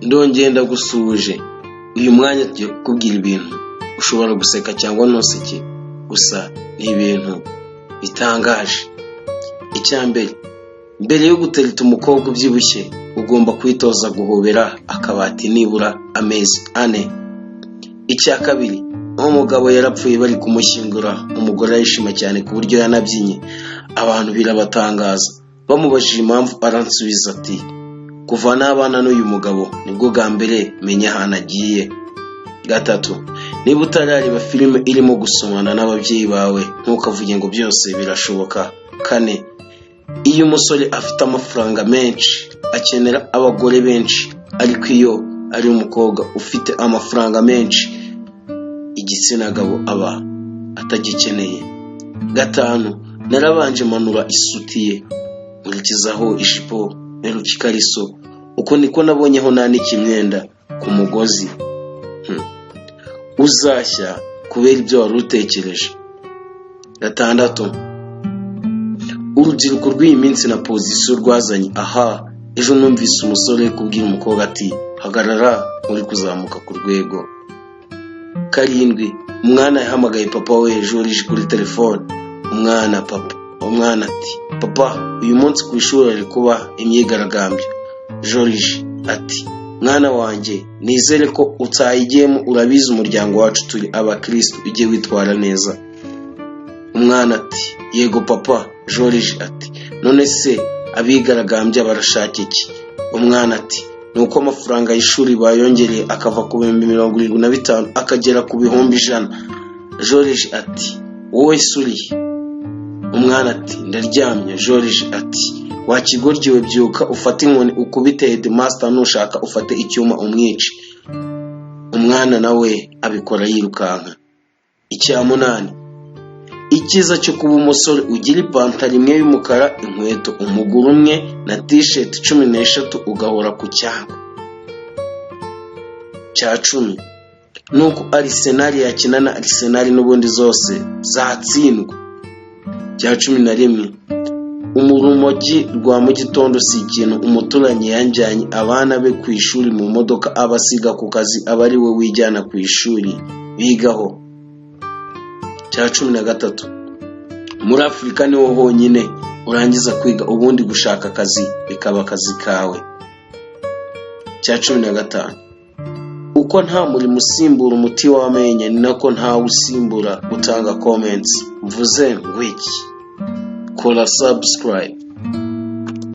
ndongeye ndagusuje. Uyu mwanya tugiye kukubwira ibintu ushobora guseka cyangwa ntuseke, gusa ni ibintu bitangaje. Icyambere, mbere yo gutereta umukobwa ubyibushye ugomba kwitoza guhobera akabati nibura amezi 4. Icya kabiri, umugabo yarapfuye bari kumushyingura, umugore arishima cyane ku buryo yanabyinye, abantu birabatangaza. Bamubajije impamvu aransubiza ati, kuva n'abana n'uyu mugabo nibwo bwa mbere menya ahantu agiye. Gatatu, niba utarareba filime irimo gusomana n'ababyeyi bawe ntukavuge ngo byose birashoboka. Kane, iyo umusore afite amafaranga menshi akenera abagore benshi, ariko iyo ari umukobwa ufite amafaranga menshi igitsina gabo aba atagikeneye. Gatanu, narabanje manura isutiye nkurikizaho ijipo mperuka ikariso, uko niko nabonyeho nanika imyenda ku mugozi. Uzashya kubera ibyo wari utekereje. Gatandatu, urubyiruko rw'iyi minsi na pozisiyo rwazanye. Ejo numvise umusore kubwira umukobwa ati, hagarara uri kuzamuka ku rwego. Karindwi, umwana yahamagaye papa we Joriji kuri telefone. Umwana ati, papa, uyu munsi ku ishuri ari kuba imyigaragambyo. Joriji ati, mwana wanjye, nizere ko utayigiyemo, urabizi umuryango wacu turi abakristo, ujye witwara neza. Umwana ati, yego papa. Joriji ati, none se abigaragambya barashaka iki? Umwana ati, nuko amafaranga y'ishuri bayongereye akava ku 75,000 akagera ku 100,000. Joriji ati, wowe suri? Umwana ati, ndaryamye. Joriji ati, wakigoryiwe, byuka ufate inkoni ukubite headmaster, nushaka ufate icyuma umwice. Umwana nawe abikora yirukanka. Icya 8, icyiza cyo kuba umusore ugira ipantaro imwe y'umukara, inkweto umuguru umwe na t-shirt 13 ugahora ku cyangwa. Cya 10, nuko Arsenal yakina na Arsenal n'ubundi zose zatsindwa. Cya 11, umurumogi rwa mu gitondo si ikintu umuturanyi yanjyanye abana be ku ishuri mu modoka abasiga ku kazi, aba ari we wijyana ku ishuri bigaho. Cya 13, muri Afurika niho honyine urangiza kwiga ubundi gushaka akazi bikaba akazi kawe. Cya 15, uko nta murimo usimbura umuti w'amenyo, ni nako ntawe usimbura gutanga comments. Mvuze ngo iki? Kora subscribe.